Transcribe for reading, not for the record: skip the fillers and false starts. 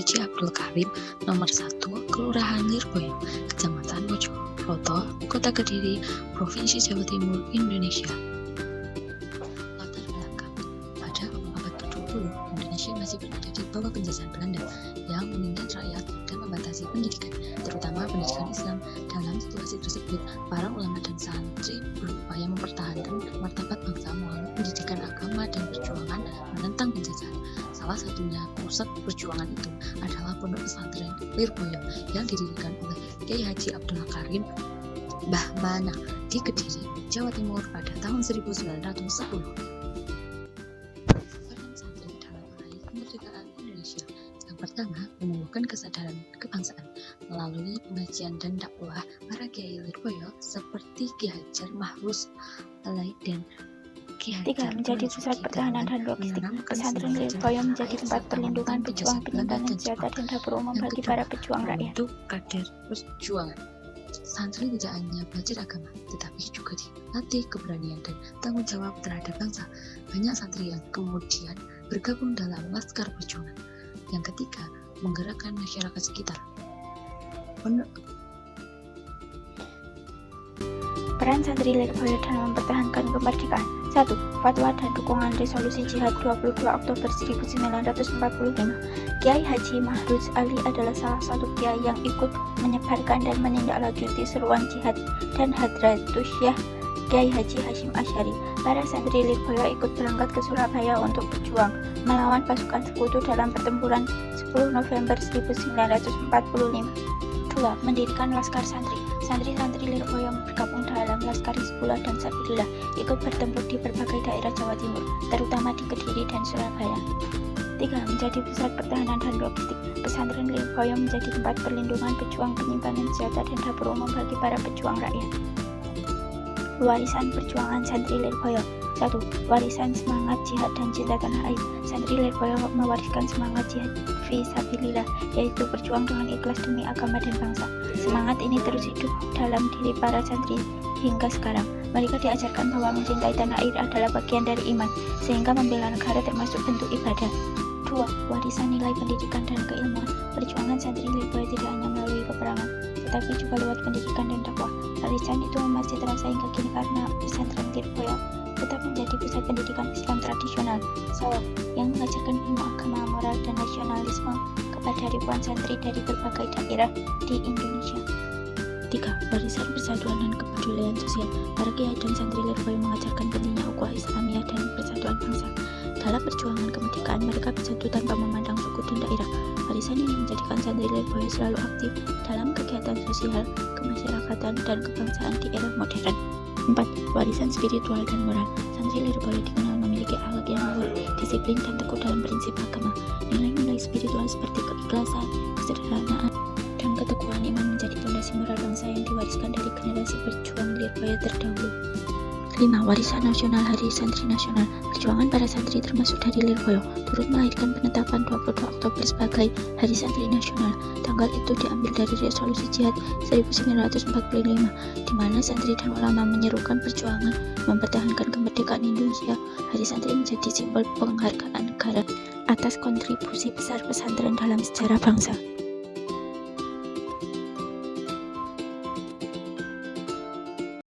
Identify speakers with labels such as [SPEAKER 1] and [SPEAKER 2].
[SPEAKER 1] Haji Abdul Karim, nomor 1, Kelurahan Lirboyo, Kecamatan Mojokerto, Kota Kediri, Provinsi Jawa Timur, Indonesia. Latar belakang: pada abad ke-20, Indonesia masih berada di bawah penjajahan Belanda yang mengingat rakyat dan membatasi pendidikan, terutama pendidikan Islam. Dalam situasi tersebut, para ulama dan santri berupaya mempertahankan martabat bangsa melalui pendidikan agama dan perjuangan menentang penjajahan. Salah satunya pusat perjuangan itu adalah Pondok Pesantren Lirboyo yang didirikan oleh Kiai Haji Abdul Karim Mbah Mana di Kediri, Jawa Timur pada tahun 1910. Peran santri dalam meraih kemerdekaan Indonesia: yang pertama, menumbuhkan kesadaran kebangsaan melalui pengajian dan dakwah para Kiai Lirboyo seperti Ki Hajar Mahrus Alai dan Ki Hajar.
[SPEAKER 2] 3. Menjadi pusat pertahanan dan logistik. Pesantren Lirboyo menjadi tempat perlindungan pejuang penyimpanan senjata dan dapur umum bagi para pejuang rakyat.
[SPEAKER 1] Untuk kader perjuangan, santri tidak hanya belajar agama, tetapi juga dilatih keberanian dan tanggung jawab terhadap bangsa. Banyak santri yang kemudian bergabung dalam Laskar Perjuangan. Yang ketiga, menggerakkan masyarakat sekitar.
[SPEAKER 2] Peran santri Lirboyo dalam mempertahankan kemerdekaan. 1. Fatwa dan dukungan resolusi jihad 22 Oktober 1945. Kiai Haji Mahrus Ali adalah salah satu kiai yang ikut menyebarkan dan menindaklanjuti seruan jihad dan Hadratus Syah Kiai Haji Hashim Asy'ari. Para santri Lirboyo ikut berangkat ke Surabaya untuk berjuang melawan pasukan sekutu dalam pertempuran 10 November 1945. 2. Mendirikan Laskar Santri. Santri-santri Lirboyo bergabung dalam Laskar Hizbullah dan Sabilillah, ikut bertempur di berbagai daerah Jawa Timur, terutama di Kediri dan Surabaya. 3. Menjadi pusat pertahanan dan logistik. Pesantren Lirboyo menjadi tempat perlindungan pejuang penyimpanan senjata dan dapur umum bagi para pejuang rakyat. Warisan perjuangan santri Lirboyo. 1. Warisan semangat jihad dan cinta tanah air. Santri Lirboyo mewariskan semangat jihad fi sabilillah, yaitu berjuang dengan ikhlas demi agama dan bangsa. Semangat ini terus hidup dalam diri para santri hingga sekarang. Mereka diajarkan bahwa mencintai tanah air adalah bagian dari iman, sehingga membela negara termasuk bentuk ibadah. 2. Warisan nilai pendidikan dan keilmuan. Perjuangan santri Lirboyo tidak hanya melalui peperangan, tetapi juga lewat pendidikan dan dakwah. Warisan itu masih terasa hingga kini karena pesantren Lirboyo tetap menjadi pusat pendidikan Islam tradisional salaf yang mengajarkan ilmu agama, moral, dan nasionalisme kepada ribuan santri dari berbagai daerah di Indonesia. 3. Warisan persatuan dan kepedulian sosial. Para kiai dan santri Lirboyo mengajarkan pentingnya ukhuwah Islamiyah dan persatuan bangsa. Dalam perjuangan kemerdekaan, mereka bersatu tanpa memandang suku dan daerah. Warisan ini menjadikan santri Lirboyo selalu aktif dalam kegiatan sosial, kemasyarakatan, dan kebangsaan di era modern. 4. Warisan spiritual dan moral. Santri Lirboyo dikenal memiliki akhlak yang luhur, disiplin, dan teguh dalam prinsip agama. Nilai-nilai spiritual seperti keikhlasan, kesederhanaan, dan keteguhan iman menjadi fondasi moral bangsa yang diwariskan dari generasi berjuang Lirboyo terdahulu. 5. Warisan nasional Hari Santri Nasional. Perjuangan para santri termasuk dari Lirboyo turut melahirkan penetapan 22 Oktober sebagai Hari Santri Nasional. Tanggal itu diambil dari resolusi jihad 1945, di mana santri dan ulama menyerukan perjuangan mempertahankan kemerdekaan Indonesia. Hari Santri menjadi simbol penghargaan negara atas kontribusi besar pesantren dalam sejarah bangsa.